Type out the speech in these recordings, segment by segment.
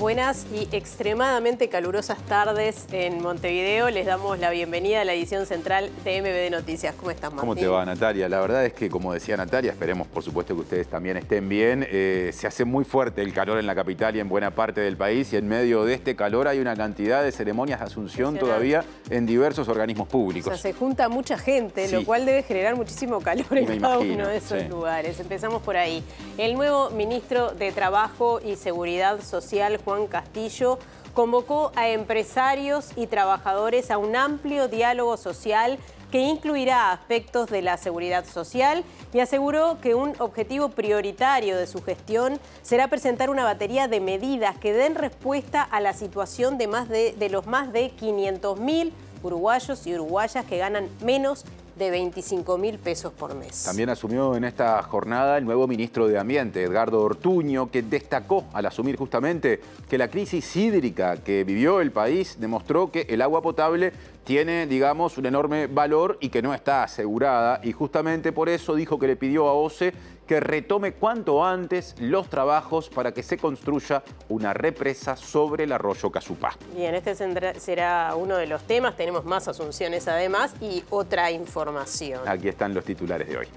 Buenas y extremadamente calurosas tardes en Montevideo. Les damos la bienvenida a la edición central de MBD Noticias. ¿Cómo estás, Martín? ¿Cómo te va, Natalia? La verdad es que, como decía Natalia, esperemos por supuesto que ustedes también estén bien. Se hace muy fuerte el calor en la capital y en buena parte del país, y en medio de este calor hay una cantidad de ceremonias de asunción todavía en diversos organismos públicos. O sea, se junta mucha gente, Sí. Lo cual debe generar muchísimo calor en cada uno de esos lugares. Empezamos por ahí. El nuevo ministro de Trabajo y Seguridad Social, Juan Castillo, convocó a empresarios y trabajadores a un amplio diálogo social que incluirá aspectos de la seguridad social, y aseguró que un objetivo prioritario de su gestión será presentar una batería de medidas que den respuesta a la situación de los más de 500.000 uruguayos y uruguayas que ganan menos de 25.000 pesos por mes. También asumió en esta jornada el nuevo ministro de Ambiente, Edgardo Ortuño, que destacó al asumir justamente que la crisis hídrica que vivió el país demostró que el agua potable tiene, digamos, un enorme valor y que no está asegurada, y justamente por eso dijo que le pidió a OCE que retome cuanto antes los trabajos para que se construya una represa sobre el arroyo Casupá. Bien, este será uno de los temas. Tenemos más asunciones además y otra información. Aquí están los titulares de hoy.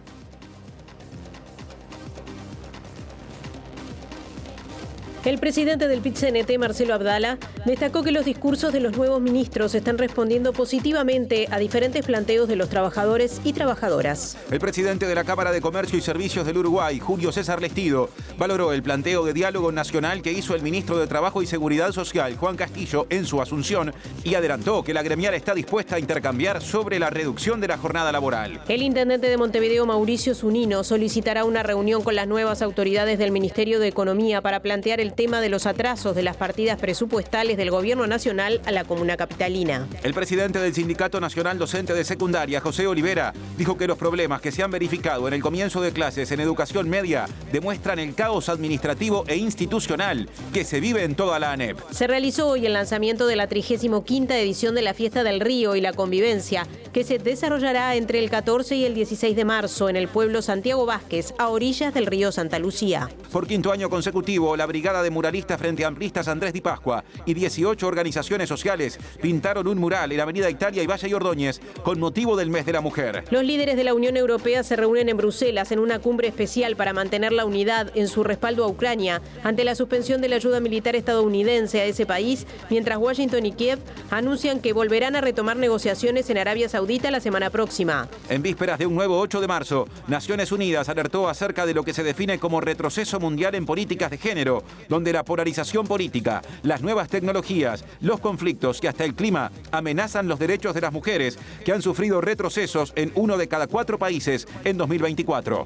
El presidente del PIT-CNT, Marcelo Abdala, destacó que los discursos de los nuevos ministros están respondiendo positivamente a diferentes planteos de los trabajadores y trabajadoras. El presidente de la Cámara de Comercio y Servicios del Uruguay, Julio César Lestido, valoró el planteo de diálogo nacional que hizo el ministro de Trabajo y Seguridad Social, Juan Castillo, en su asunción, y adelantó que la gremial está dispuesta a intercambiar sobre la reducción de la jornada laboral. El intendente de Montevideo, Mauricio Zunino, solicitará una reunión con las nuevas autoridades del Ministerio de Economía para plantear el tema de los atrasos de las partidas presupuestales del Gobierno Nacional a la comuna capitalina. El presidente del Sindicato Nacional Docente de Secundaria, José Olivera, dijo que los problemas que se han verificado en el comienzo de clases en educación media demuestran el caos administrativo e institucional que se vive en toda la ANEP. Se realizó hoy el lanzamiento de la 35ª edición de la Fiesta del Río y la Convivencia, que se desarrollará entre el 14 y el 16 de marzo en el pueblo Santiago Vázquez, a orillas del río Santa Lucía. Por quinto año consecutivo, la Brigada de Muralistas Frente Amplistas Andrés Di Pascua y 18 organizaciones sociales pintaron un mural en Avenida Italia y Valle y Ordóñez con motivo del Mes de la Mujer. Los líderes de la Unión Europea se reúnen en Bruselas en una cumbre especial para mantener la unidad en su respaldo a Ucrania ante la suspensión de la ayuda militar estadounidense a ese país, mientras Washington y Kiev anuncian que volverán a retomar negociaciones en Arabia Saudita la semana próxima. En vísperas de un nuevo 8 de marzo, Naciones Unidas alertó acerca de lo que se define como retroceso mundial en políticas de género, donde la polarización política, las nuevas tecnologías, los conflictos y hasta el clima amenazan los derechos de las mujeres, que han sufrido retrocesos en 1 de cada 4 países en 2024.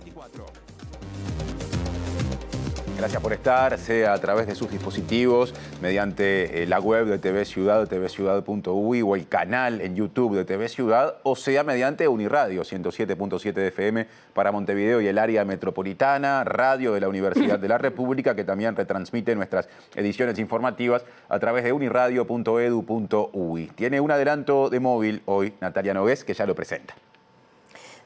Gracias por estar, sea a través de sus dispositivos, mediante la web de TV Ciudad, tvciudad.uy, o el canal en YouTube de TV Ciudad, o sea mediante Uniradio 107.7 de FM para Montevideo y el área metropolitana, radio de la Universidad de la República, que también retransmite nuestras ediciones informativas a través de uniradio.edu.uy. Tiene un adelanto de móvil hoy Natalia Nogués, que ya lo presenta.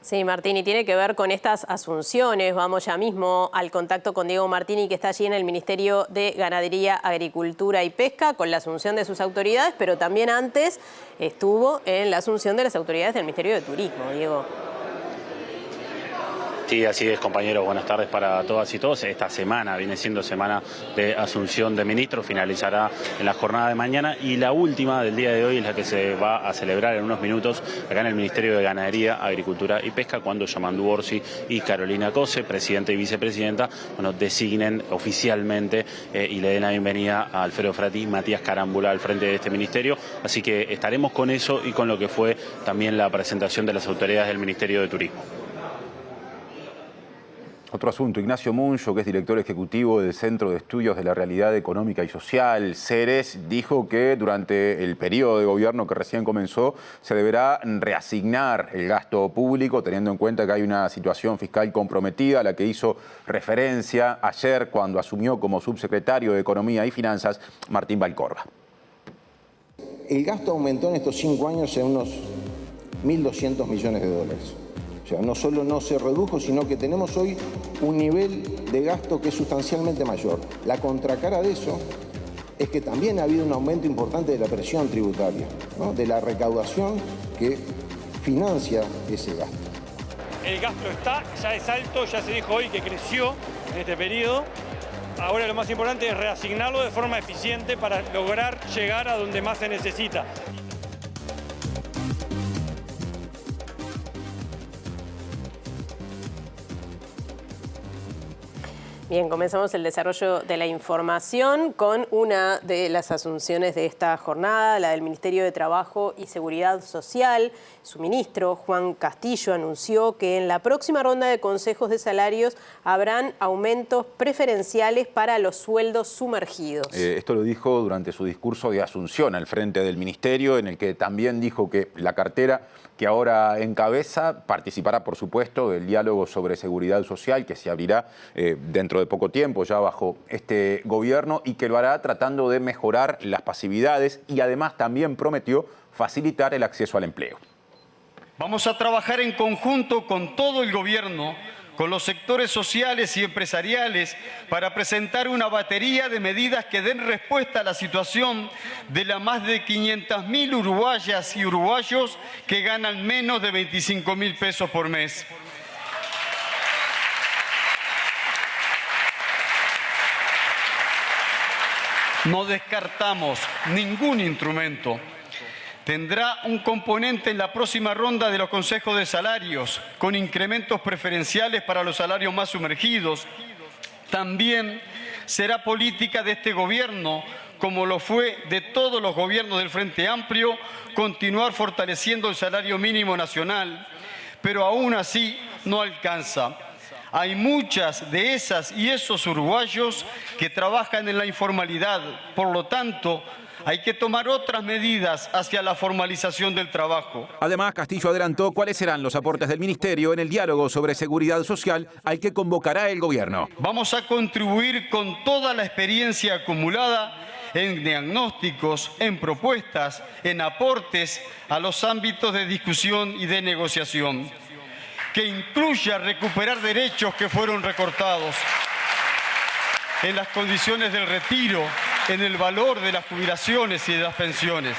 Sí, Martín, y tiene que ver con estas asunciones. Vamos ya mismo al contacto con Diego Martini, que está allí en el Ministerio de Ganadería, Agricultura y Pesca, con la asunción de sus autoridades, pero también antes estuvo en la asunción de las autoridades del Ministerio de Turismo. Diego. Sí, así es, compañeros. Buenas tardes para todas y todos. Esta semana viene siendo semana de asunción de ministros, finalizará en la jornada de mañana, y la última del día de hoy es la que se va a celebrar en unos minutos acá en el Ministerio de Ganadería, Agricultura y Pesca, cuando Yamandu Orsi y Carolina Cose, presidenta y vicepresidenta, designen oficialmente y le den la bienvenida a Alfredo Frati y Matías Carámbula al frente de este ministerio. Así que estaremos con eso y con lo que fue también la presentación de las autoridades del Ministerio de Turismo. Otro asunto, Ignacio Muncho, que es director ejecutivo del Centro de Estudios de la Realidad Económica y Social, CERES, dijo que durante el periodo de gobierno que recién comenzó se deberá reasignar el gasto público, teniendo en cuenta que hay una situación fiscal comprometida a la que hizo referencia ayer cuando asumió como subsecretario de Economía y Finanzas Martín Valcorba. El gasto aumentó en estos 5 años en unos 1.200 millones de dólares. O sea, no solo no se redujo, sino que tenemos hoy un nivel de gasto que es sustancialmente mayor. La contracara de eso es que también ha habido un aumento importante de la presión tributaria, ¿no? De la recaudación que financia ese gasto. El gasto ya es alto, ya se dijo hoy que creció en este periodo. Ahora lo más importante es reasignarlo de forma eficiente para lograr llegar a donde más se necesita. Bien, comenzamos el desarrollo de la información con una de las asunciones de esta jornada, la del Ministerio de Trabajo y Seguridad Social. Su ministro, Juan Castillo, anunció que en la próxima ronda de consejos de salarios habrán aumentos preferenciales para los sueldos sumergidos. Esto lo dijo durante su discurso de asunción al frente del Ministerio, en el que también dijo que la cartera que ahora encabeza participará, por supuesto, del diálogo sobre seguridad social que se abrirá dentro de poco tiempo ya bajo este gobierno y que lo hará tratando de mejorar las pasividades y además también prometió facilitar el acceso al empleo. Vamos a trabajar en conjunto con todo el gobierno, con los sectores sociales y empresariales para presentar una batería de medidas que den respuesta a la situación de las más de 500.000 uruguayas y uruguayos que ganan menos de 25.000 pesos por mes. No descartamos ningún instrumento. Tendrá un componente en la próxima ronda de los consejos de salarios, con incrementos preferenciales para los salarios más sumergidos. También será política de este gobierno, como lo fue de todos los gobiernos del Frente Amplio, continuar fortaleciendo el salario mínimo nacional, pero aún así no alcanza. Hay muchas de esas y esos uruguayos que trabajan en la informalidad, por lo tanto, hay que tomar otras medidas hacia la formalización del trabajo. Además, Castillo adelantó cuáles serán los aportes del Ministerio en el diálogo sobre seguridad social al que convocará el gobierno. Vamos a contribuir con toda la experiencia acumulada en diagnósticos, en propuestas, en aportes a los ámbitos de discusión y de negociación, que incluya recuperar derechos que fueron recortados, en las condiciones del retiro, en el valor de las jubilaciones y de las pensiones.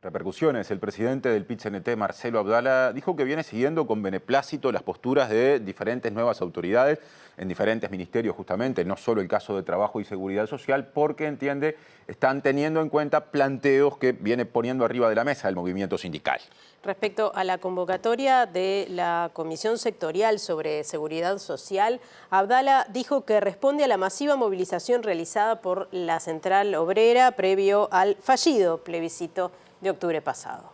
Repercusiones. El presidente del PIT-CNT, Marcelo Abdala, dijo que viene siguiendo con beneplácito las posturas de diferentes nuevas autoridades en diferentes ministerios, justamente, no solo el caso de Trabajo y Seguridad Social, porque entiende están teniendo en cuenta planteos que viene poniendo arriba de la mesa el movimiento sindical. Respecto a la convocatoria de la Comisión Sectorial sobre Seguridad Social, Abdala dijo que responde a la masiva movilización realizada por la Central Obrera previo al fallido plebiscito de octubre pasado.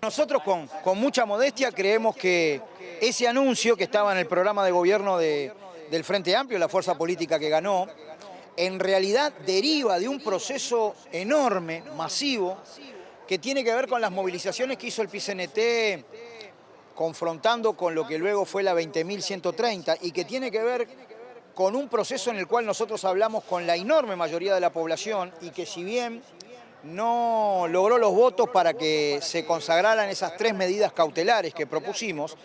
Nosotros con mucha modestia creemos que ese anuncio que estaba en el programa de gobierno del Frente Amplio, la fuerza política que ganó, en realidad deriva de un proceso enorme, masivo, que tiene que ver con las movilizaciones que hizo el PIT-CNT confrontando con lo que luego fue la 20.130 y que tiene que ver con un proceso en el cual nosotros hablamos con la enorme mayoría de la población y que si bien no logró los votos para que se consagraran esas 3 medidas cautelares que propusimos,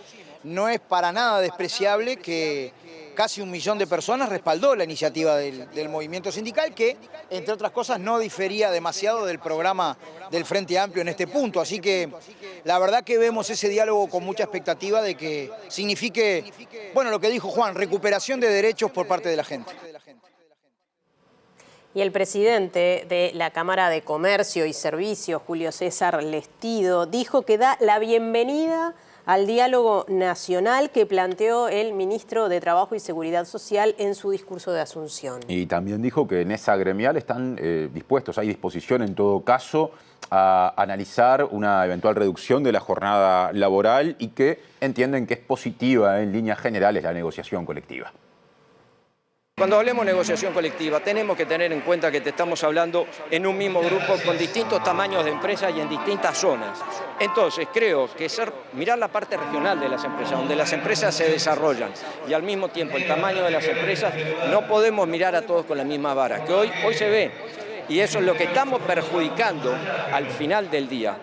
no es para nada despreciable que casi 1 millón de personas respaldó la iniciativa del movimiento sindical, que, entre otras cosas, no difería demasiado del programa del Frente Amplio en este punto. Así que la verdad que vemos ese diálogo con mucha expectativa de que signifique, bueno, lo que dijo Juan, recuperación de derechos por parte de la gente. Y el presidente de la Cámara de Comercio y Servicios, Julio César Lestido, dijo que da la bienvenida al diálogo nacional que planteó el ministro de Trabajo y Seguridad Social en su discurso de Asunción. Y también dijo que en esa gremial están dispuestos, hay disposición en todo caso a analizar una eventual reducción de la jornada laboral y que entienden que es positiva en líneas generales la negociación colectiva. Cuando hablemos de negociación colectiva, tenemos que tener en cuenta que te estamos hablando en un mismo grupo con distintos tamaños de empresas y en distintas zonas. Entonces, creo que mirar la parte regional de las empresas, donde las empresas se desarrollan, y al mismo tiempo el tamaño de las empresas, no podemos mirar a todos con la misma vara, que hoy se ve. Y eso es lo que estamos perjudicando al final del día,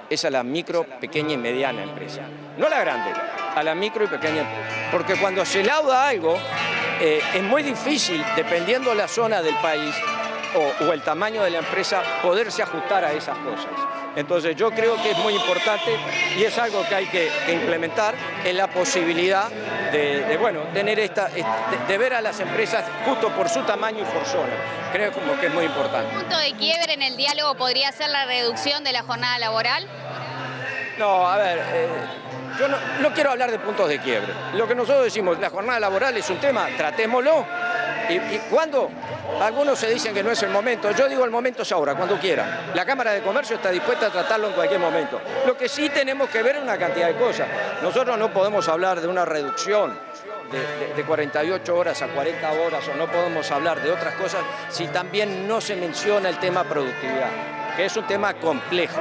es a la micro, pequeña y mediana empresa. No a la grande, a la micro y pequeña. Porque cuando se lauda algo, es muy difícil, dependiendo de la zona del país o el tamaño de la empresa, poderse ajustar a esas cosas. Entonces yo creo que es muy importante y es algo que hay que implementar, en la posibilidad de tener de ver a las empresas justo por su tamaño y por zona. Creo como que es muy importante. ¿Un punto de quiebre en el diálogo podría ser la reducción de la jornada laboral? No, a ver, yo no quiero hablar de puntos de quiebre. Lo que nosotros decimos, la jornada laboral es un tema, tratémoslo. ¿Y cuándo? Algunos se dicen que no es el momento. Yo digo el momento es ahora, cuando quieran. La Cámara de Comercio está dispuesta a tratarlo en cualquier momento. Lo que sí tenemos que ver es una cantidad de cosas. Nosotros no podemos hablar de una reducción de 48 horas a 40 horas o no podemos hablar de otras cosas si también no se menciona el tema productividad, que es un tema complejo,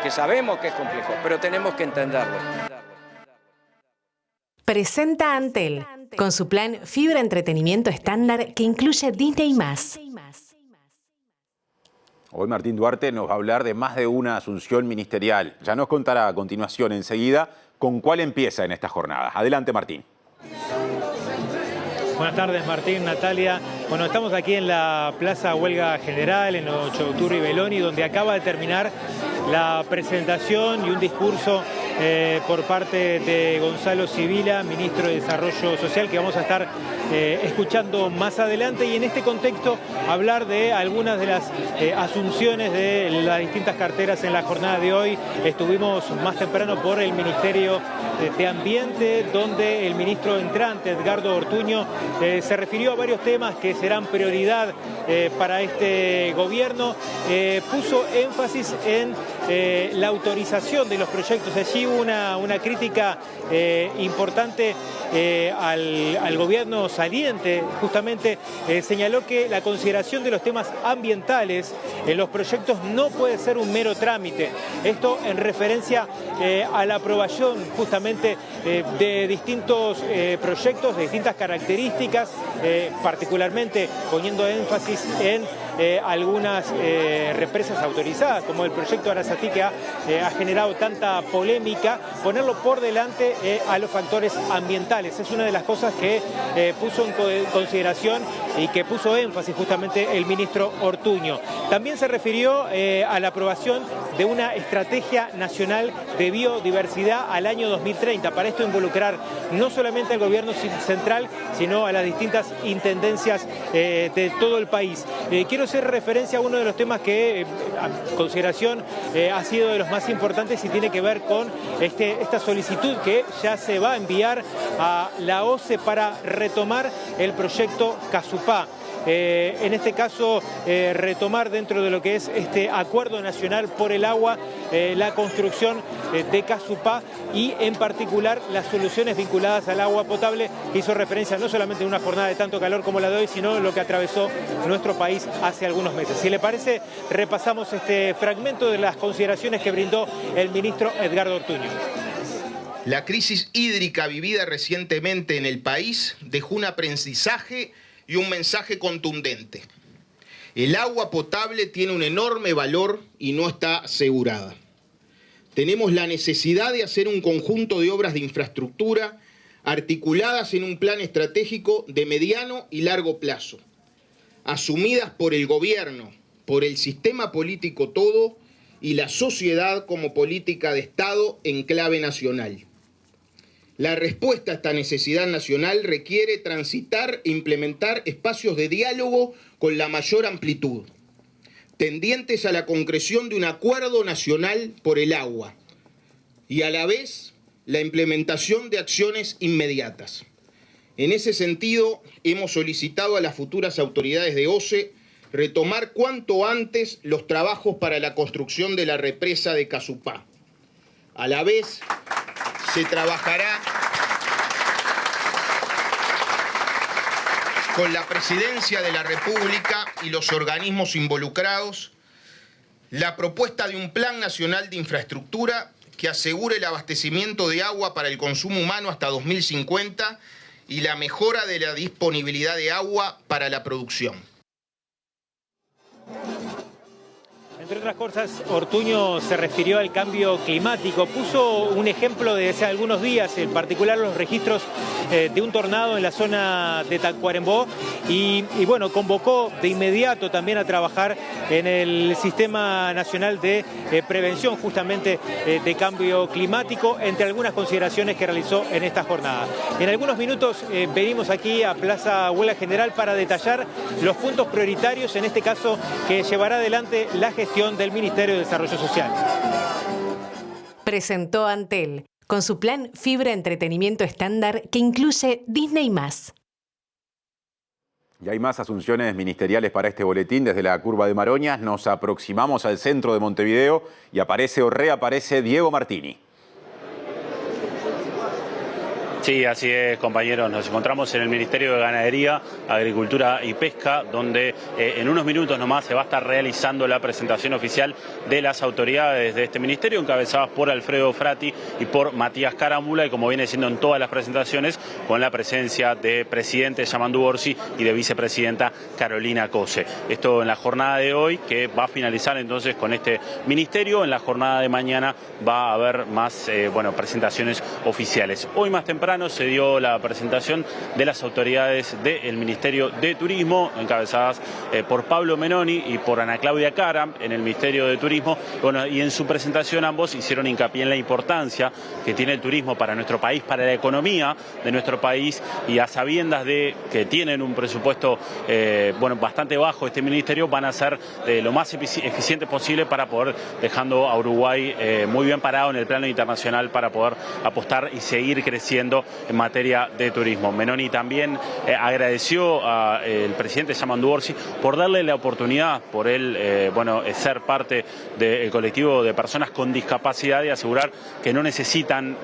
que sabemos que es complejo, pero tenemos que entenderlo. Presenta Antel, con su plan Fibra Entretenimiento estándar que incluye Disney+. Hoy Martín Duarte nos va a hablar de más de una asunción ministerial. Ya nos contará a continuación, enseguida, con cuál empieza en esta jornada. Adelante, Martín. Buenas tardes, Martín, Natalia. Bueno, estamos aquí en la Plaza Huelga General, en 8 de octubre y Beloni, donde acaba de terminar la presentación y un discurso por parte de Gonzalo Sibila, ministro de Desarrollo Social, que vamos a estar escuchando más adelante. Y en este contexto hablar de algunas de las asunciones de las distintas carteras en la jornada de hoy. Estuvimos más temprano por el Ministerio de Ambiente, donde el ministro entrante, Edgardo Ortuño, se refirió a varios temas que serán prioridad para este gobierno. Puso énfasis en la autorización de los proyectos. Allí hubo una crítica importante al gobierno saliente. Justamente señaló que la consideración de los temas ambientales en los proyectos no puede ser un mero trámite. Esto en referencia a la aprobación justamente de distintos proyectos, de distintas características, particularmente poniendo énfasis en algunas represas autorizadas, como el proyecto Arasatí, que ha generado tanta polémica, ponerlo por delante a los factores ambientales. Es una de las cosas que puso en consideración y que puso énfasis justamente el ministro Ortuño. También se refirió a la aprobación de una estrategia nacional de biodiversidad al año 2030. Para esto involucrar no solamente al gobierno central, sino a las distintas intendencias de todo el país. Quiero hacer referencia a uno de los temas que, a consideración, ha sido de los más importantes y tiene que ver con esta solicitud que ya se va a enviar a la OCE para retomar el proyecto Casupá. En este caso, retomar dentro de lo que es este Acuerdo Nacional por el Agua, la construcción de Casupá y en particular las soluciones vinculadas al agua potable, que hizo referencia no solamente a una jornada de tanto calor como la de hoy, sino lo que atravesó nuestro país hace algunos meses. Si le parece, repasamos este fragmento de las consideraciones que brindó el ministro Edgardo Ortuño. La crisis hídrica vivida recientemente en el país dejó un aprendizaje y un mensaje contundente. El agua potable tiene un enorme valor y no está asegurada. Tenemos la necesidad de hacer un conjunto de obras de infraestructura articuladas en un plan estratégico de mediano y largo plazo, asumidas por el gobierno, por el sistema político todo y la sociedad como política de Estado en clave nacional. La respuesta a esta necesidad nacional requiere transitar e implementar espacios de diálogo con la mayor amplitud, tendientes a la concreción de un acuerdo nacional por el agua y a la vez la implementación de acciones inmediatas. En ese sentido, hemos solicitado a las futuras autoridades de OCE retomar cuanto antes los trabajos para la construcción de la represa de Casupá. A la vez, se trabajará con la Presidencia de la República y los organismos involucrados la propuesta de un Plan Nacional de Infraestructura que asegure el abastecimiento de agua para el consumo humano hasta 2050 y la mejora de la disponibilidad de agua para la producción. Entre otras cosas, Ortuño se refirió al cambio climático. Puso un ejemplo de hace algunos días, en particular los registros de un tornado en la zona de Tacuarembó. Y bueno, convocó de inmediato también a trabajar en el Sistema Nacional de Prevención justamente de Cambio Climático, entre algunas consideraciones que realizó en esta jornada. En algunos minutos venimos aquí a Plaza Huelga General para detallar los puntos prioritarios, en este caso que llevará adelante la gestión del Ministerio de Desarrollo Social. Presentó Antel con su plan Fibra Entretenimiento Estándar que incluye Disney+. Y hay más asunciones ministeriales para este boletín. Desde la curva de Maroñas nos aproximamos al centro de Montevideo y aparece o reaparece Diego Martini. Sí, así es, compañeros. Nos encontramos en el Ministerio de Ganadería, Agricultura y Pesca, donde en unos minutos nomás se va a estar realizando la presentación oficial de las autoridades de este ministerio, encabezadas por Alfredo Frati y por Matías Carámbula, y como viene siendo en todas las presentaciones, con la presencia de presidente Yamandu Orsi y de vicepresidenta Carolina Cose. Esto en la jornada de hoy, que va a finalizar entonces con este ministerio. En la jornada de mañana va a haber más presentaciones oficiales. Hoy más temprano se dio la presentación de las autoridades del Ministerio de Turismo, encabezadas por Pablo Menoni y por Ana Claudia Cara en el Ministerio de Turismo. Bueno, y en su presentación ambos hicieron hincapié en la importancia que tiene el turismo para nuestro país, para la economía de nuestro país, y a sabiendas de que tienen un presupuesto bastante bajo este ministerio, van a ser lo más eficiente posible para poder dejando a Uruguay muy bien parado en el plano internacional para poder apostar y seguir creciendo en materia de turismo. Menoni también agradeció al presidente Yamandu Orsi por darle la oportunidad, por él ser parte del colectivo de personas con discapacidad, y asegurar que no necesitan,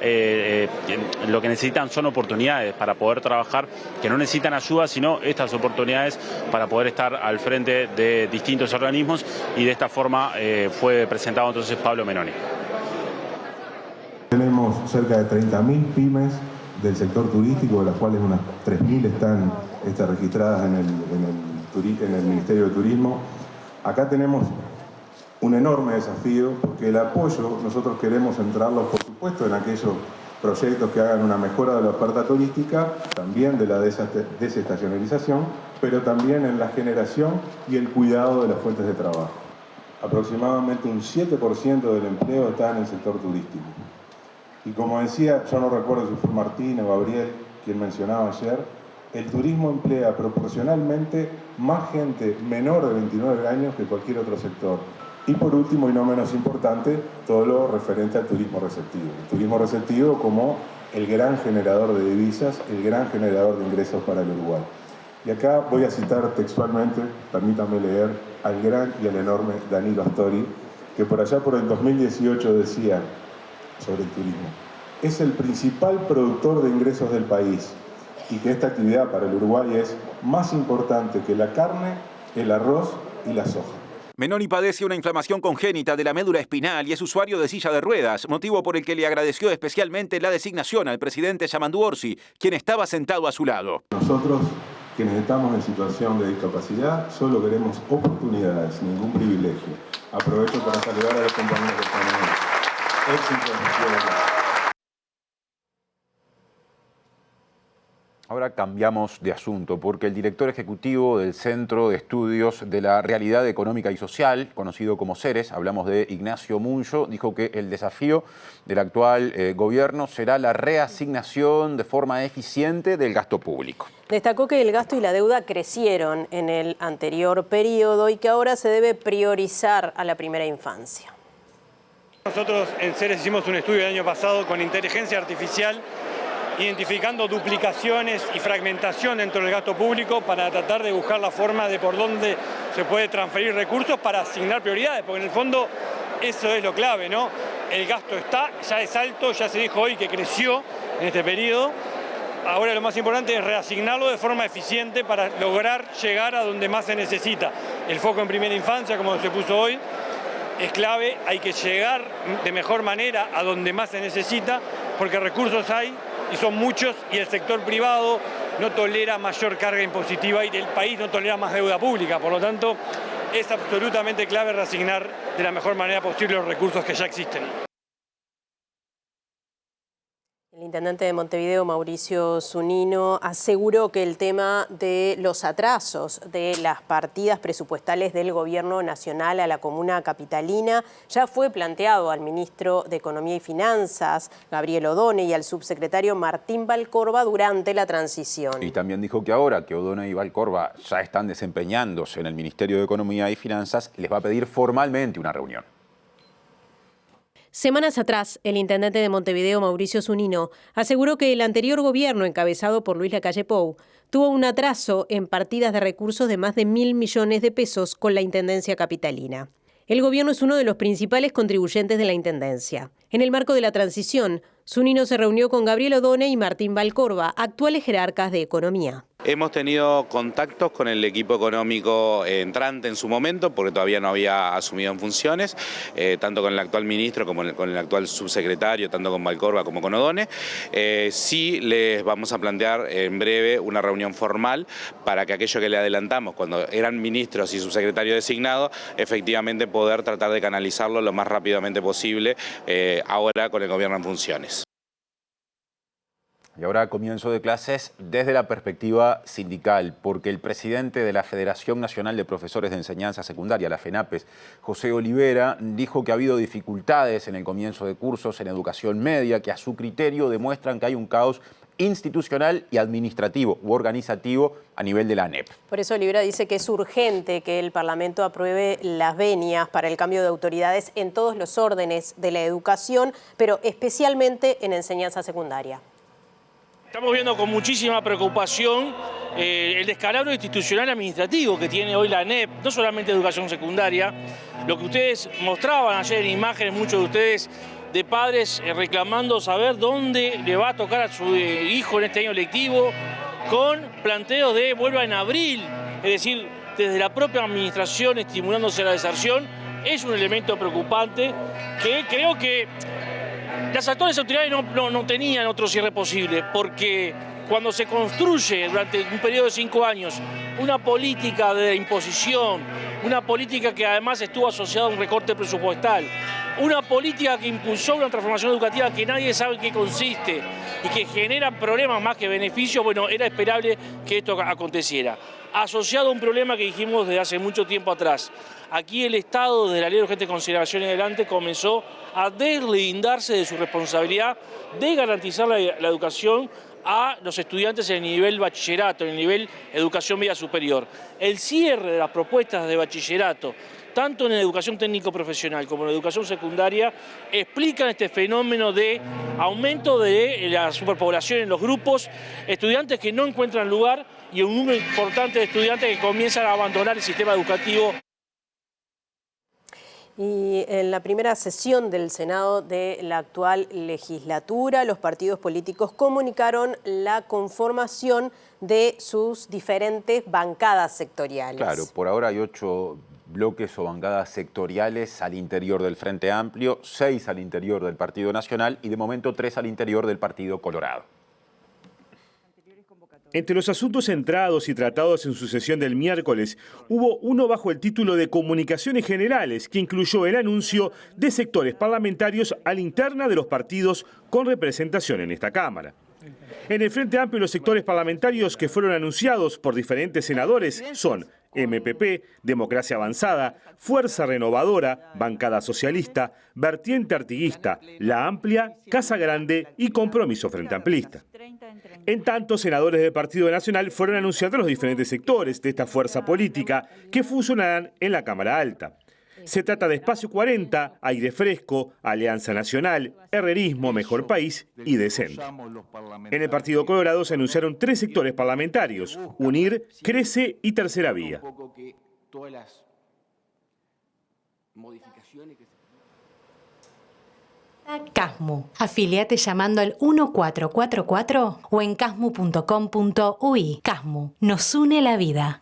lo que necesitan son oportunidades para poder trabajar, que no necesitan ayuda, sino estas oportunidades para poder estar al frente de distintos organismos, y de esta forma fue presentado entonces Pablo Menoni. Tenemos cerca de 30.000 pymes del sector turístico, de las cuales unas 3.000 están registradas en el Ministerio de Turismo. Acá tenemos un enorme desafío, porque el apoyo nosotros queremos centrarlo, por supuesto, en aquellos proyectos que hagan una mejora de la oferta turística, también de la desestacionalización, pero también en la generación y el cuidado de las fuentes de trabajo. Aproximadamente un 7% del empleo está en el sector turístico. Y como decía, yo no recuerdo si fue Martín o Gabriel quien mencionaba ayer, el turismo emplea proporcionalmente más gente menor de 29 años que cualquier otro sector. Y por último, y no menos importante, todo lo referente al turismo receptivo. El turismo receptivo como el gran generador de divisas, el gran generador de ingresos para el Uruguay. Y acá voy a citar textualmente, permítanme leer, al gran y al enorme Danilo Astori, que por allá por el 2018 decía sobre el turismo: es el principal productor de ingresos del país, y que esta actividad para el Uruguay es más importante que la carne, el arroz y la soja. Menoni padece una inflamación congénita de la médula espinal y es usuario de silla de ruedas, motivo por el que le agradeció especialmente la designación al presidente Yamandu Orsi, quien estaba sentado a su lado. Nosotros, quienes estamos en situación de discapacidad, solo queremos oportunidades, ningún privilegio. Aprovecho para saludar a los compañeros que están ahí. Éxito. Ahora cambiamos de asunto, porque el director ejecutivo del Centro de Estudios de la Realidad Económica y Social, conocido como CERES, hablamos de Ignacio Muncho, dijo que el desafío del actual gobierno será la reasignación de forma eficiente del gasto público. Destacó que el gasto y la deuda crecieron en el anterior periodo y que ahora se debe priorizar a la primera infancia. Nosotros en CERES hicimos un estudio el año pasado con inteligencia artificial, identificando duplicaciones y fragmentación dentro del gasto público para tratar de buscar la forma de por dónde se puede transferir recursos para asignar prioridades, porque en el fondo eso es lo clave, ¿no? El gasto ya es alto, ya se dijo hoy que creció en este periodo. Ahora lo más importante es reasignarlo de forma eficiente para lograr llegar a donde más se necesita. El foco en primera infancia, como se puso hoy, es clave. Hay que llegar de mejor manera a donde más se necesita, porque recursos hay y son muchos, y el sector privado no tolera mayor carga impositiva y el país no tolera más deuda pública. Por lo tanto, es absolutamente clave reasignar de la mejor manera posible los recursos que ya existen. El intendente de Montevideo, Mauricio Zunino, aseguró que el tema de los atrasos de las partidas presupuestales del Gobierno Nacional a la comuna capitalina ya fue planteado al ministro de Economía y Finanzas, Gabriel Odone, y al subsecretario Martín Valcorba durante la transición. Y también dijo que ahora que Odone y Valcorba ya están desempeñándose en el Ministerio de Economía y Finanzas, les va a pedir formalmente una reunión. Semanas atrás, el intendente de Montevideo, Mauricio Zunino, aseguró que el anterior gobierno, encabezado por Luis Lacalle Pou, tuvo un atraso en partidas de recursos de más de 1.000 millones de pesos con la Intendencia Capitalina. El gobierno es uno de los principales contribuyentes de la Intendencia. En el marco de la transición, Zunino se reunió con Gabriel Odone y Martín Valcorba, actuales jerarcas de Economía. Hemos tenido contactos con el equipo económico entrante en su momento, porque todavía no había asumido en funciones, tanto con el actual ministro como con el actual subsecretario, tanto con Valcorba como con Odone. Sí les vamos a plantear en breve una reunión formal para que aquello que le adelantamos cuando eran ministros y subsecretarios designados, efectivamente poder tratar de canalizarlo lo más rápidamente posible ahora con el gobierno en funciones. Y ahora comienzo de clases desde la perspectiva sindical, porque el presidente de la Federación Nacional de Profesores de Enseñanza Secundaria, la FENAPES, José Olivera, dijo que ha habido dificultades en el comienzo de cursos en educación media que a su criterio demuestran que hay un caos institucional y administrativo u organizativo a nivel de la ANEP. Por eso Olivera dice que es urgente que el Parlamento apruebe las venias para el cambio de autoridades en todos los órdenes de la educación, pero especialmente en enseñanza secundaria. Estamos viendo con muchísima preocupación el descalabro institucional administrativo que tiene hoy la ANEP, no solamente educación secundaria, lo que ustedes mostraban ayer en imágenes, muchos de ustedes, de padres reclamando saber dónde le va a tocar a su hijo en este año lectivo, con planteos de vuelva en abril, es decir, desde la propia administración estimulándose la deserción, es un elemento preocupante que creo que las actuales autoridades no tenían otro cierre posible, porque cuando se construye durante un periodo de 5 años una política de imposición, una política que además estuvo asociada a un recorte presupuestal, una política que impulsó una transformación educativa que nadie sabe en qué consiste y que genera problemas más que beneficios, bueno, era esperable que esto aconteciera. Asociado a un problema que dijimos desde hace mucho tiempo atrás. Aquí el Estado, desde la Ley de Urgente Consideración en adelante, comenzó a deslindarse de su responsabilidad de garantizar la educación a los estudiantes en el nivel bachillerato, en el nivel educación media superior. El cierre de las propuestas de bachillerato, tanto en la educación técnico-profesional como en la educación secundaria, explican este fenómeno de aumento de la superpoblación en los grupos, estudiantes que no encuentran lugar y un número importante de estudiantes que comienzan a abandonar el sistema educativo. Y en la primera sesión del Senado de la actual legislatura, los partidos políticos comunicaron la conformación de sus diferentes bancadas sectoriales. Claro, por ahora hay 8 bloques o bancadas sectoriales al interior del Frente Amplio, 6 al interior del Partido Nacional y de momento 3 al interior del Partido Colorado. Entre los asuntos centrados y tratados en su sesión del miércoles, hubo uno bajo el título de Comunicaciones Generales, que incluyó el anuncio de sectores parlamentarios a la interna de los partidos con representación en esta Cámara. En el Frente Amplio, los sectores parlamentarios que fueron anunciados por diferentes senadores son MPP, Democracia Avanzada, Fuerza Renovadora, Bancada Socialista, Vertiente Artiguista, La Amplia, Casa Grande y Compromiso Frente Amplista. En tanto, senadores del Partido Nacional fueron anunciados los diferentes sectores de esta fuerza política que funcionarán en la Cámara Alta. Se trata de Espacio 40, Aire Fresco, Alianza Nacional, Herrerismo, Mejor País y Decente. En el Partido Colorado se anunciaron 3 sectores parlamentarios: Unir, Crece y Tercera Vía. Casmu. Afiliate llamando al 1444 o en casmu.com.uy. Casmu. Nos une la vida.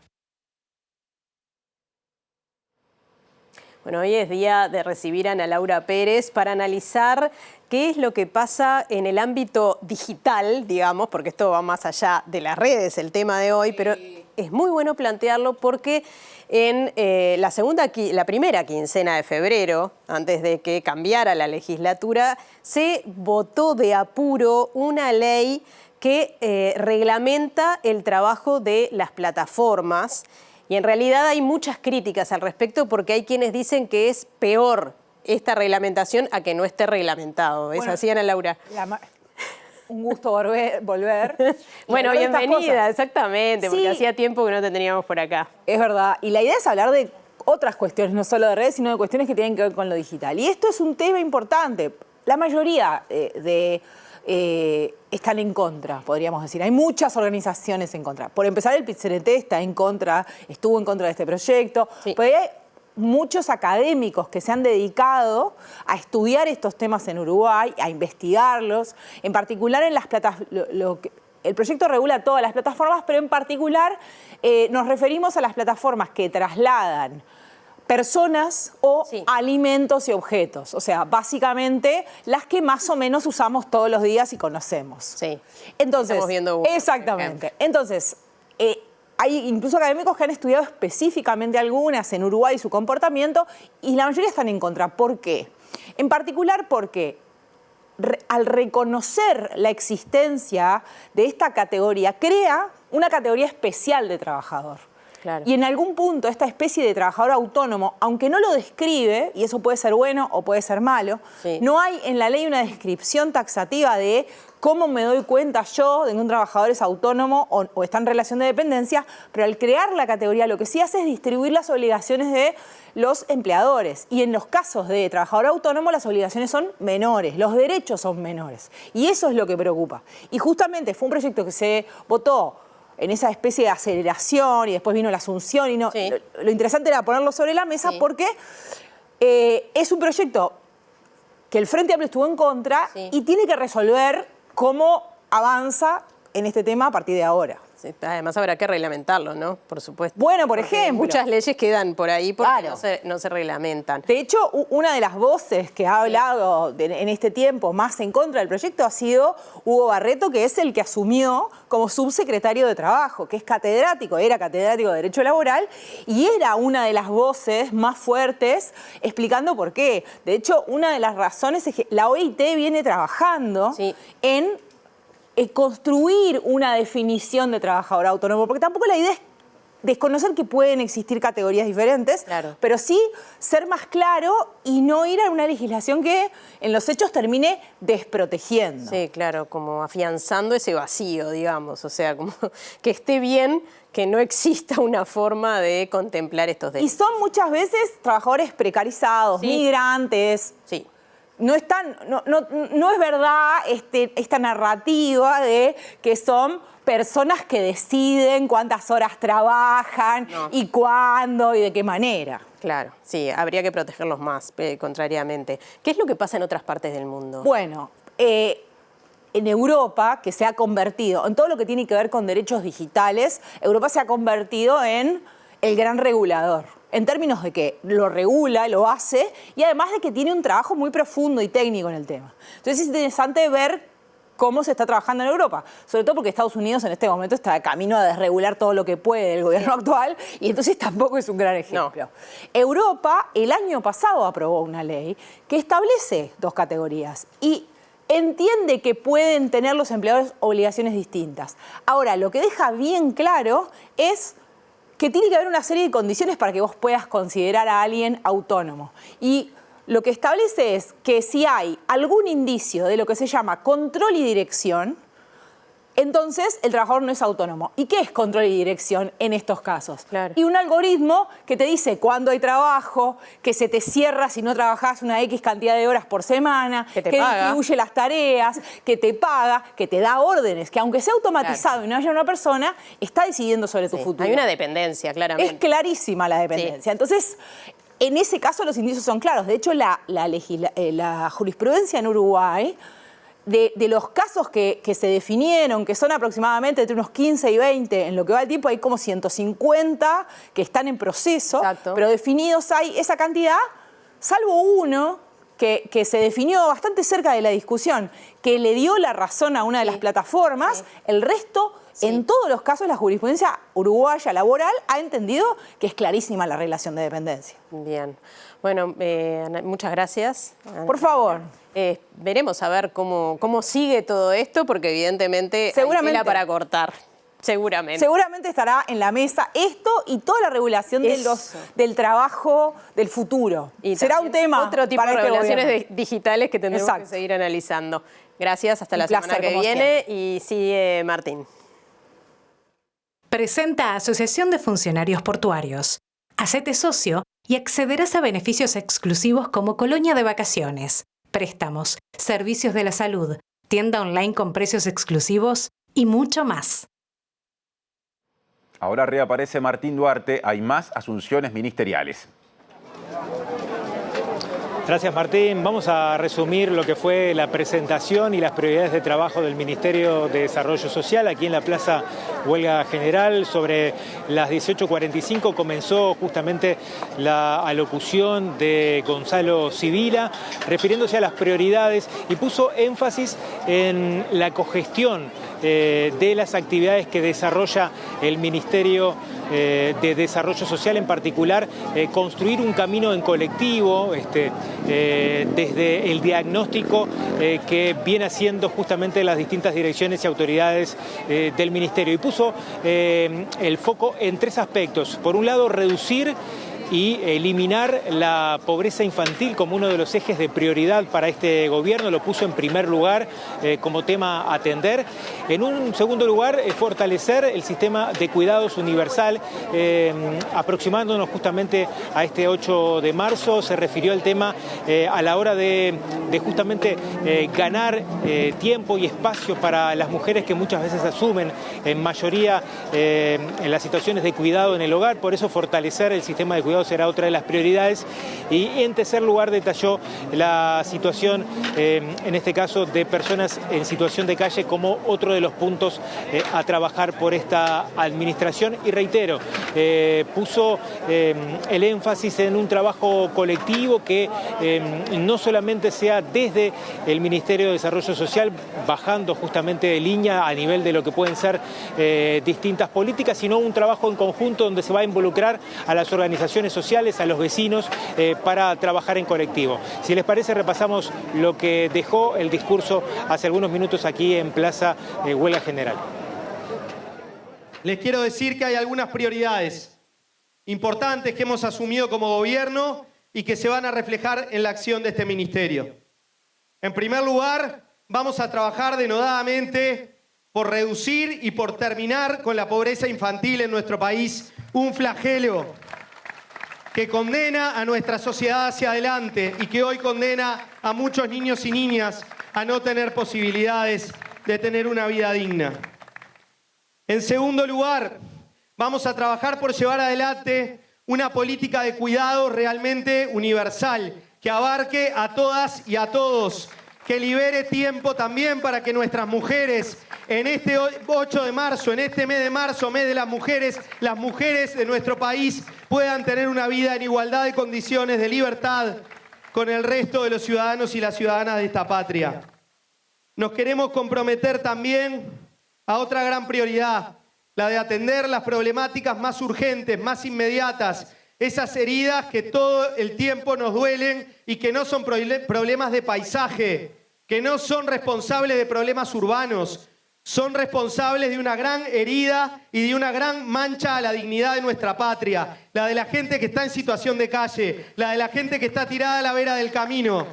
Bueno, hoy es día de recibir a Ana Laura Pérez para analizar qué es lo que pasa en el ámbito digital, digamos, porque esto va más allá de las redes, el tema de hoy, pero es muy bueno plantearlo porque en la primera quincena de febrero, antes de que cambiara la legislatura, se votó de apuro una ley que reglamenta el trabajo de las plataformas. Y en realidad hay muchas críticas al respecto porque hay quienes dicen que es peor esta reglamentación a que no esté reglamentado. ¿Es así, Ana Laura? Un gusto volver. Bueno, bienvenida, exactamente, porque hacía tiempo que no te teníamos por acá. Es verdad, y la idea es hablar de otras cuestiones, no solo de redes, sino de cuestiones que tienen que ver con lo digital. Y esto es un tema importante. La mayoría están en contra, podríamos decir. Hay muchas organizaciones en contra. Por empezar, el PIT-CNT estuvo en contra de este proyecto. Sí. Pero hay muchos académicos que se han dedicado a estudiar estos temas en Uruguay, a investigarlos, en particular en las plataformas. El proyecto regula todas las plataformas, pero en particular nos referimos a las plataformas que trasladan personas o alimentos y objetos. O sea, básicamente las que más o menos usamos todos los días y conocemos. Sí. Entonces, estamos viendo exactamente. Entonces, hay incluso académicos que han estudiado específicamente algunas en Uruguay su comportamiento y la mayoría están en contra. ¿Por qué? En particular porque al reconocer la existencia de esta categoría, crea una categoría especial de trabajador. Claro. Y en algún punto esta especie de trabajador autónomo, aunque no lo describe, y eso puede ser bueno o puede ser malo, no hay en la ley una descripción taxativa de cómo me doy cuenta yo de que un trabajador es autónomo o está en relación de dependencia, pero al crear la categoría lo que sí hace es distribuir las obligaciones de los empleadores. Y en los casos de trabajador autónomo las obligaciones son menores, los derechos son menores. Y eso es lo que preocupa. Y justamente fue un proyecto que se votó en esa especie de aceleración y después vino la asunción y no. Lo interesante era ponerlo sobre la mesa porque es un proyecto que el Frente Amplio estuvo en contra y tiene que resolver cómo avanza en este tema a partir de ahora. Sí, además habrá que reglamentarlo, ¿no? Por supuesto. Bueno, por ejemplo. Muchas leyes quedan por ahí porque no se reglamentan. De hecho, una de las voces que ha hablado en este tiempo más en contra del proyecto ha sido Hugo Barreto, que es el que asumió como subsecretario de Trabajo, que es catedrático, era catedrático de Derecho Laboral y era una de las voces más fuertes explicando por qué. De hecho, una de las razones es que la OIT viene trabajando en construir una definición de trabajador autónomo, porque tampoco la idea es desconocer que pueden existir categorías diferentes, pero sí ser más claro y no ir a una legislación que en los hechos termine desprotegiendo. Sí, claro, como afianzando ese vacío, digamos, o sea, como que esté bien que no exista una forma de contemplar estos derechos. Y son muchas veces trabajadores precarizados, migrantes. Sí. No es verdad esta narrativa de que son personas que deciden cuántas horas trabajan y cuándo y de qué manera. Claro, sí, habría que protegerlos más, contrariamente. ¿Qué es lo que pasa en otras partes del mundo? Bueno, en Europa, que se ha convertido, en todo lo que tiene que ver con derechos digitales, Europa se ha convertido en el gran regulador. En términos de que lo regula, lo hace, y además de que tiene un trabajo muy profundo y técnico en el tema. Entonces es interesante ver cómo se está trabajando en Europa, sobre todo porque Estados Unidos en este momento está de camino a desregular todo lo que puede el gobierno actual, y entonces tampoco es un gran ejemplo. Europa el año pasado aprobó una ley que establece dos categorías y entiende que pueden tener los empleadores obligaciones distintas. Ahora, lo que deja bien claro es que tiene que haber una serie de condiciones para que vos puedas considerar a alguien autónomo. Y lo que establece es que si hay algún indicio de lo que se llama control y dirección, entonces el trabajador no es autónomo. ¿Y qué es control y dirección en estos casos? Claro. Y un algoritmo que te dice cuándo hay trabajo, que se te cierra si no trabajás una X cantidad de horas por semana, que distribuye las tareas, que te paga, que te da órdenes, que aunque sea automatizado y no haya una persona, está decidiendo sobre tu futuro. Hay una dependencia, claramente. Es clarísima la dependencia. Entonces, en ese caso los indicios son claros. De hecho, la jurisprudencia en Uruguay, de los casos que se definieron, que son aproximadamente entre unos 15 y 20, en lo que va el tiempo hay como 150 que están en proceso, pero definidos hay esa cantidad, salvo uno que se definió bastante cerca de la discusión, que le dio la razón a una de las plataformas, el resto, en todos los casos, la jurisprudencia uruguaya laboral ha entendido que es clarísima la relación de dependencia. Bien. Bueno, muchas gracias. Por favor. Veremos a ver cómo sigue todo esto, porque evidentemente hay tela para cortar. Seguramente. Seguramente estará en la mesa esto y toda la regulación del trabajo del futuro. Y será un tema otro tipo para de regulaciones gobierno digitales que tendremos que seguir analizando. Gracias, hasta la semana que viene. Y sigue Martín. Presenta Asociación de Funcionarios Portuarios. Hacete socio y accederás a beneficios exclusivos como colonia de vacaciones, préstamos, servicios de la salud, tienda online con precios exclusivos y mucho más. Ahora reaparece Martín Duarte, hay más asunciones ministeriales. Gracias, Martín. Vamos a resumir lo que fue la presentación y las prioridades de trabajo del Ministerio de Desarrollo Social aquí en la Plaza Huelga General. Sobre las 18:45 comenzó justamente la alocución de Gonzalo Sibila, refiriéndose a las prioridades y puso énfasis en la cogestión de las actividades que desarrolla el Ministerio de Desarrollo Social, en particular construir un camino en colectivo desde el diagnóstico que viene haciendo justamente las distintas direcciones y autoridades del Ministerio. Y puso el foco en tres aspectos. Por un lado, reducir y eliminar la pobreza infantil como uno de los ejes de prioridad para este gobierno. Lo puso en primer lugar como tema a atender. En un segundo lugar, fortalecer el sistema de cuidados universal, aproximándonos justamente a este 8 de marzo. Se refirió al tema a la hora de justamente ganar tiempo y espacio para las mujeres que muchas veces asumen en mayoría en las situaciones de cuidado en el hogar. Por eso fortalecer el sistema de cuidado será otra de las prioridades. Y en tercer lugar detalló la situación, en este caso, de personas en situación de calle como otro de los puntos a trabajar por esta administración. Y reitero, puso el énfasis en un trabajo colectivo que no solamente sea desde el Ministerio de Desarrollo Social, bajando justamente de línea a nivel de lo que pueden ser distintas políticas, sino un trabajo en conjunto donde se va a involucrar a las organizaciones sociales, a los vecinos, para trabajar en colectivo. Si les parece, repasamos lo que dejó el discurso hace algunos minutos aquí en Plaza Huelga General. Les quiero decir que hay algunas prioridades importantes que hemos asumido como gobierno y que se van a reflejar en la acción de este ministerio. En primer lugar, vamos a trabajar denodadamente por reducir y por terminar con la pobreza infantil en nuestro país, un flagelo que condena a nuestra sociedad hacia adelante y que hoy condena a muchos niños y niñas a no tener posibilidades de tener una vida digna. En segundo lugar, vamos a trabajar por llevar adelante una política de cuidado realmente universal, que abarque a todas y a todos, que libere tiempo también para que nuestras mujeres, en este 8 de marzo, en este mes de marzo, mes de las mujeres de nuestro país puedan tener una vida en igualdad de condiciones, de libertad, con el resto de los ciudadanos y las ciudadanas de esta patria. Nos queremos comprometer también a otra gran prioridad, la de atender las problemáticas más urgentes, más inmediatas, esas heridas que todo el tiempo nos duelen y que no son problemas de paisaje, que no son responsables de problemas urbanos, son responsables de una gran herida y de una gran mancha a la dignidad de nuestra patria, la de la gente que está en situación de calle, la de la gente que está tirada a la vera del camino,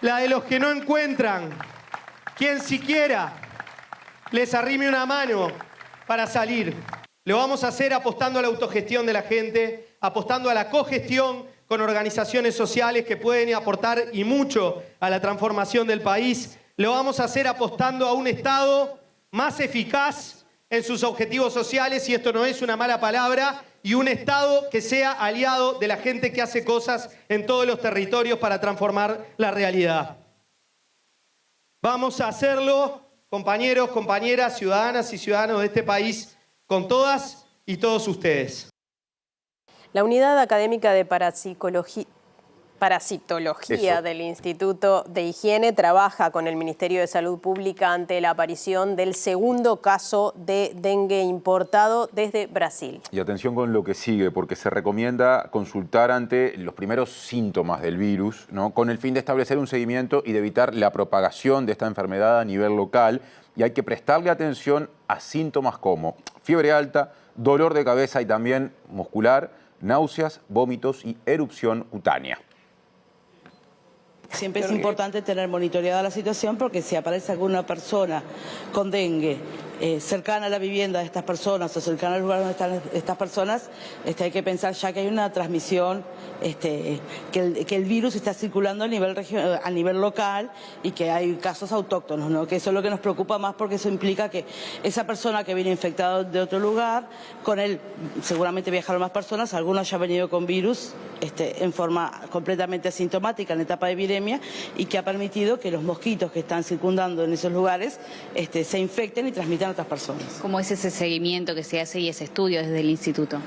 la de los que no encuentran quien siquiera les arrime una mano para salir. Lo vamos a hacer apostando a la autogestión de la gente, apostando a la cogestión con organizaciones sociales que pueden aportar y mucho a la transformación del país. Lo vamos a hacer apostando a un Estado más eficaz en sus objetivos sociales, y esto no es una mala palabra, y un Estado que sea aliado de la gente que hace cosas en todos los territorios para transformar la realidad. Vamos a hacerlo, compañeros, compañeras, ciudadanas y ciudadanos de este país, con todas y todos ustedes. La Unidad Académica de Parapsicología... Parasitología del Instituto de Higiene trabaja con el Ministerio de Salud Pública ante la aparición del segundo caso de dengue importado desde Brasil. Y atención con lo que sigue, porque se recomienda consultar ante los primeros síntomas del virus, ¿no?, con el fin de establecer un seguimiento y de evitar la propagación de esta enfermedad a nivel local. Y hay que prestarle atención a síntomas como fiebre alta, dolor de cabeza y también muscular, náuseas, vómitos y erupción cutánea. Siempre es importante tener monitoreada la situación porque si aparece alguna persona con dengue cercana a la vivienda de estas personas o cercana al lugar donde están estas personas, hay que pensar ya que hay una transmisión, que el virus está circulando a nivel local y que hay casos autóctonos, ¿no? Que eso es lo que nos preocupa más porque eso implica que esa persona que viene infectada de otro lugar, con él seguramente viajaron más personas, algunos ya han venido con virus en forma completamente asintomática en etapa de epidemia y que ha permitido que los mosquitos que están circundando en esos lugares se infecten y transmitan a otras personas. ¿Cómo es ese seguimiento que se hace y ese estudio desde el instituto?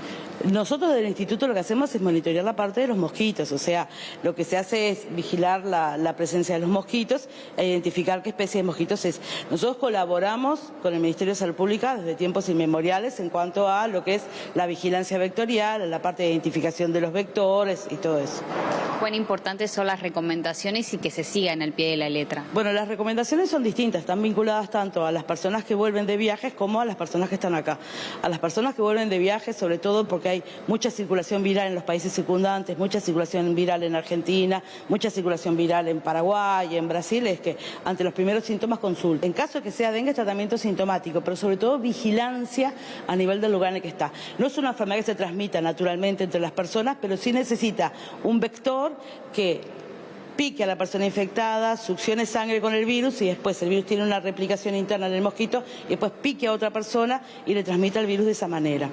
Nosotros desde el instituto lo que hacemos es monitorear la parte de los mosquitos, o sea, lo que se hace es vigilar la presencia de los mosquitos e identificar qué especie de mosquitos es. Nosotros colaboramos con el Ministerio de Salud Pública desde tiempos inmemoriales en cuanto a lo que es la vigilancia vectorial, la parte de identificación de los vectores y todo eso. ¿Cuán importantes son las recomendaciones y que se siga en el pie de la letra? Bueno, las recomendaciones son distintas, están vinculadas tanto a las personas que vuelven de viajes como a las personas que están acá. A las personas que vuelven de viajes, sobre todo porque hay mucha circulación viral en los países circundantes, mucha circulación viral en Argentina, mucha circulación viral en Paraguay, en Brasil, es que ante los primeros síntomas consulten. En caso de que sea dengue, tratamiento sintomático, pero sobre todo vigilancia a nivel del lugar en el que está. No es una enfermedad que se transmita naturalmente entre las personas, pero sí necesita un vector que pique a la persona infectada, succione sangre con el virus y después el virus tiene una replicación interna en el mosquito y después pique a otra persona y le transmita el virus de esa manera.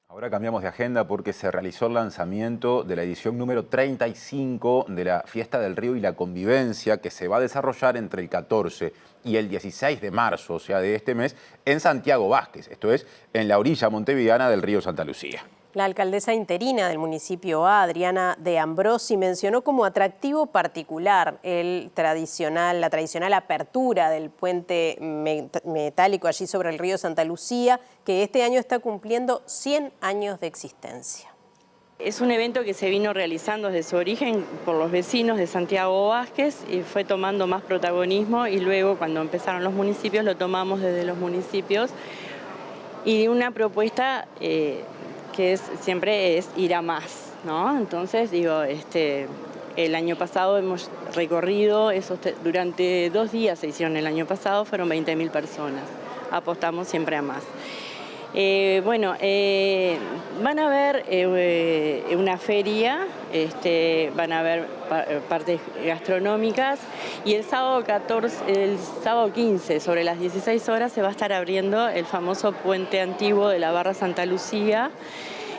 Ahora cambiamos de agenda porque se realizó el lanzamiento de la edición número 35 de la Fiesta del Río y la Convivencia, que se va a desarrollar entre el 14 y el 16 de marzo, o sea, de este mes, en Santiago Vázquez, esto es, en la orilla montevideana del río Santa Lucía. La alcaldesa interina del municipio A, Adriana de Ambrosi, mencionó como atractivo particular la tradicional apertura del puente metálico allí sobre el río Santa Lucía, que este año está cumpliendo 100 años de existencia. Es un evento que se vino realizando desde su origen por los vecinos de Santiago Vázquez y fue tomando más protagonismo y luego cuando empezaron los municipios lo tomamos desde los municipios y una propuesta que siempre es ir a más, ¿no? Entonces, el año pasado hemos recorrido, durante 2 días se hicieron el año pasado, fueron 20.000 personas. Apostamos siempre a más. Van a haber una feria, van a haber partes gastronómicas y el sábado 15, sobre las 16 horas, se va a estar abriendo el famoso puente antiguo de la Barra Santa Lucía,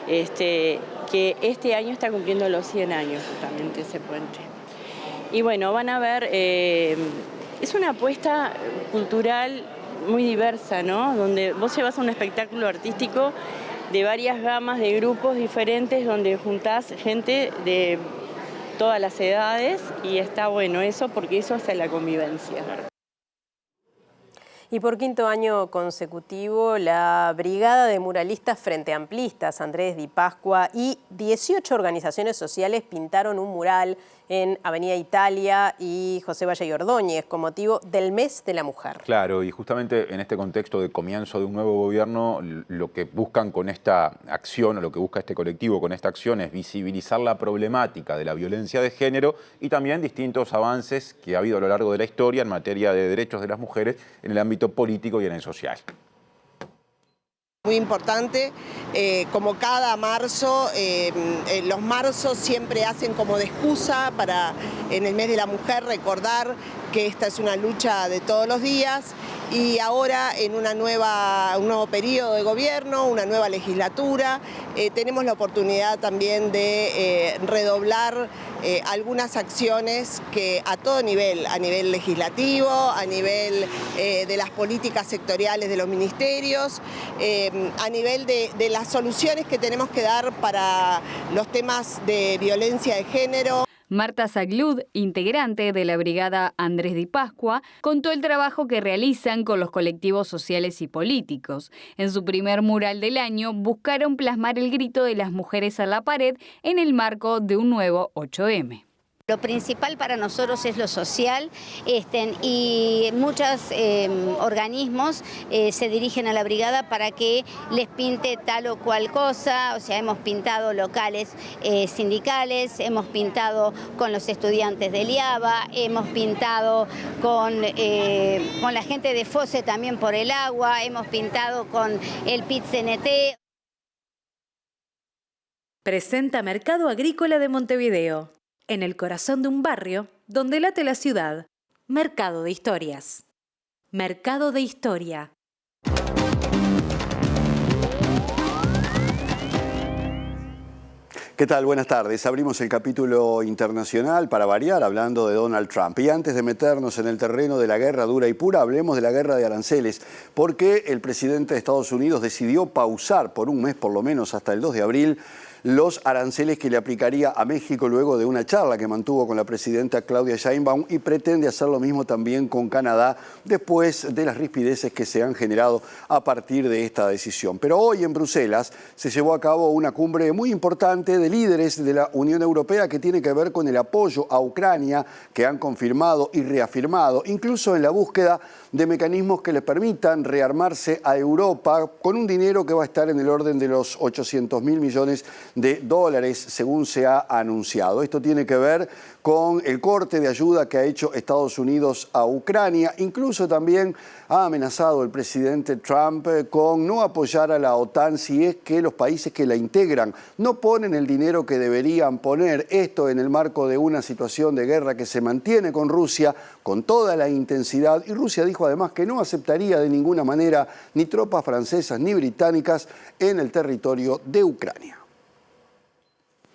que este año está cumpliendo los 100 años justamente ese puente. Y bueno, van a ver, es una apuesta cultural muy diversa, ¿no? Donde vos llevas un espectáculo artístico de varias gamas de grupos diferentes, donde juntás gente de todas las edades y está bueno eso porque eso hace la convivencia. Y por 5º año consecutivo, la Brigada de Muralistas Frente Amplistas, Andrés Di Pascua, y 18 organizaciones sociales pintaron un mural en Avenida Italia y José Valle y Ordóñez con motivo del Mes de la Mujer. Claro, y justamente en este contexto de comienzo de un nuevo gobierno, lo que buscan con esta acción, o lo que busca este colectivo con esta acción, es visibilizar la problemática de la violencia de género y también distintos avances que ha habido a lo largo de la historia en materia de derechos de las mujeres en el ámbito político y en el social. Muy importante, como cada marzo, los marzos siempre hacen como de excusa para en el mes de la mujer recordar que esta es una lucha de todos los días y ahora en un nuevo periodo de gobierno, una nueva legislatura, tenemos la oportunidad también de redoblar algunas acciones que a todo nivel, a nivel legislativo, a nivel de las políticas sectoriales de los ministerios, a nivel de las soluciones que tenemos que dar para los temas de violencia de género. Marta Zaglud, integrante de la Brigada Andrés Di Pascua, contó el trabajo que realizan con los colectivos sociales y políticos. En su primer mural del año buscaron plasmar el grito de las mujeres a la pared en el marco de un nuevo 8M. Lo principal para nosotros es lo social y muchos organismos se dirigen a la brigada para que les pinte tal o cual cosa. O sea, hemos pintado locales sindicales, hemos pintado con los estudiantes del IABA, hemos pintado con la gente de FOSE también por el agua, hemos pintado con el PIT-CNT. Presenta Mercado Agrícola de Montevideo, en el corazón de un barrio donde late la ciudad. Mercado de Historias. Mercado de Historia. ¿Qué tal? Buenas tardes. Abrimos el capítulo internacional para variar, hablando de Donald Trump. Y antes de meternos en el terreno de la guerra dura y pura, hablemos de la guerra de aranceles, porque el presidente de Estados Unidos decidió pausar por un mes, por lo menos hasta el 2 de abril, los aranceles que le aplicaría a México luego de una charla que mantuvo con la presidenta Claudia Sheinbaum, y pretende hacer lo mismo también con Canadá después de las rispideces que se han generado a partir de esta decisión. Pero hoy en Bruselas se llevó a cabo una cumbre muy importante de líderes de la Unión Europea que tiene que ver con el apoyo a Ucrania, que han confirmado y reafirmado, incluso en la búsqueda de mecanismos que le permitan rearmarse a Europa con un dinero que va a estar en el orden de los 800.000 millones de dólares, según se ha anunciado. Esto tiene que ver con el corte de ayuda que ha hecho Estados Unidos a Ucrania. Incluso también ha amenazado el presidente Trump con no apoyar a la OTAN si es que los países que la integran no ponen el dinero que deberían poner. Esto en el marco de una situación de guerra que se mantiene con Rusia con toda la intensidad. Y Rusia dijo además que no aceptaría de ninguna manera ni tropas francesas ni británicas en el territorio de Ucrania.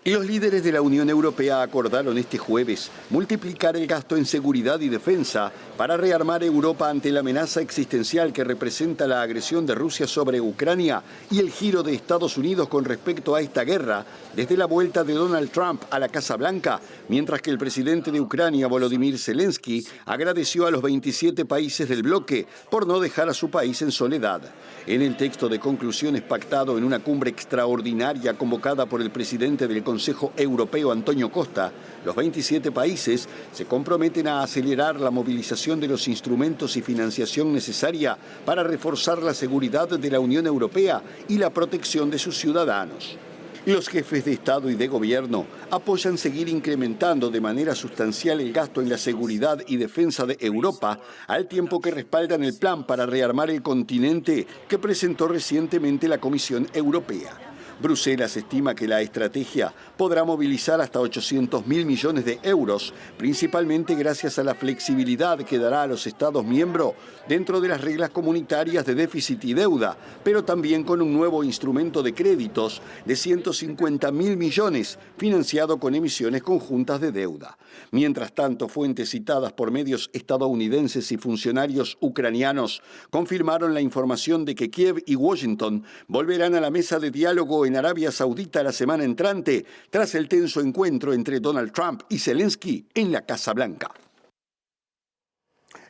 Los líderes de la Unión Europea acordaron este jueves multiplicar el gasto en seguridad y defensa para rearmar Europa ante la amenaza existencial que representa la agresión de Rusia sobre Ucrania y el giro de Estados Unidos con respecto a esta guerra desde la vuelta de Donald Trump a la Casa Blanca, mientras que el presidente de Ucrania, Volodymyr Zelensky, agradeció a los 27 países del bloque por no dejar a su país en soledad. En el texto de conclusiones pactado en una cumbre extraordinaria convocada por el presidente del Consejo Europeo, Antonio Costa, los 27 países se comprometen a acelerar la movilización de los instrumentos y financiación necesaria para reforzar la seguridad de la Unión Europea y la protección de sus ciudadanos. Los jefes de Estado y de Gobierno apoyan seguir incrementando de manera sustancial el gasto en la seguridad y defensa de Europa, al tiempo que respaldan el plan para rearmar el continente que presentó recientemente la Comisión Europea. Bruselas estima que la estrategia podrá movilizar hasta 800.000 millones de euros, principalmente gracias a la flexibilidad que dará a los Estados miembros dentro de las reglas comunitarias de déficit y deuda, pero también con un nuevo instrumento de créditos de 150.000 millones, financiado con emisiones conjuntas de deuda. Mientras tanto, fuentes citadas por medios estadounidenses y funcionarios ucranianos confirmaron la información de que Kiev y Washington volverán a la mesa de diálogo en Arabia Saudita la semana entrante, tras el tenso encuentro entre Donald Trump y Zelensky en la Casa Blanca.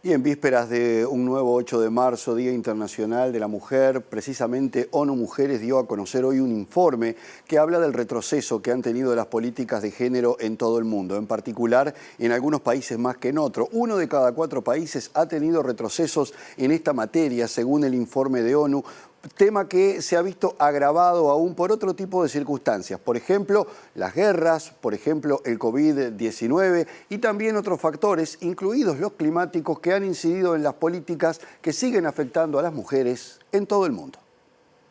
Y en vísperas de un nuevo 8 de marzo, Día Internacional de la Mujer, precisamente ONU Mujeres dio a conocer hoy un informe que habla del retroceso que han tenido las políticas de género en todo el mundo, en particular en algunos países más que en otros. 1 de cada 4 países ha tenido retrocesos en esta materia, según el informe de ONU, tema que se ha visto agravado aún por otro tipo de circunstancias. Por ejemplo, las guerras, por ejemplo, el COVID-19 y también otros factores, incluidos los climáticos, que han incidido en las políticas que siguen afectando a las mujeres en todo el mundo.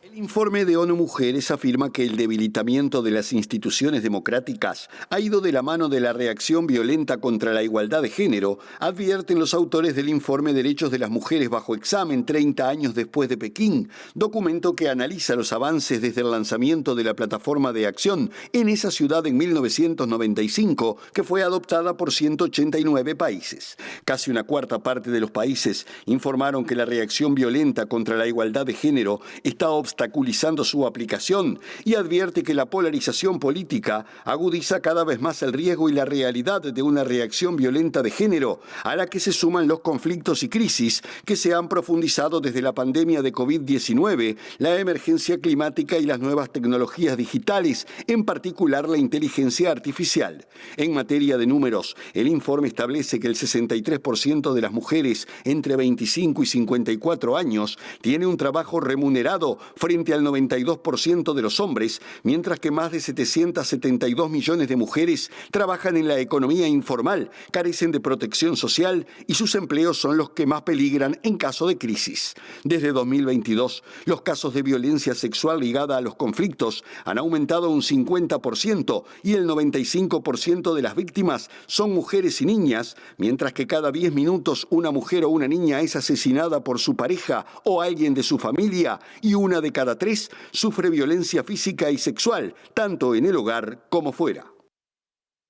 El El informe de ONU Mujeres afirma que el debilitamiento de las instituciones democráticas ha ido de la mano de la reacción violenta contra la igualdad de género, advierten los autores del informe Derechos de las Mujeres bajo examen 30 años después de Pekín, documento que analiza los avances desde el lanzamiento de la plataforma de acción en esa ciudad en 1995, que fue adoptada por 189 países. Casi una cuarta parte de los países informaron que la reacción violenta contra la igualdad de género está obstaculizando su aplicación y advierte que la polarización política agudiza cada vez más el riesgo y la realidad de una reacción violenta de género, a la que se suman los conflictos y crisis que se han profundizado desde la pandemia de COVID-19, la emergencia climática y las nuevas tecnologías digitales, en particular la inteligencia artificial. En materia de números, el informe establece que el 63% de las mujeres entre 25 y 54 años tiene un trabajo remunerado frente al 92% de los hombres, mientras que más de 772 millones de mujeres trabajan en la economía informal, carecen de protección social y sus empleos son los que más peligran en caso de crisis. Desde 2022, los casos de violencia sexual ligada a los conflictos han aumentado un 50% y el 95% de las víctimas son mujeres y niñas, mientras que cada 10 minutos una mujer o una niña es asesinada por su pareja o alguien de su familia y una de cada 3 sufre violencia física y sexual, tanto en el hogar como fuera.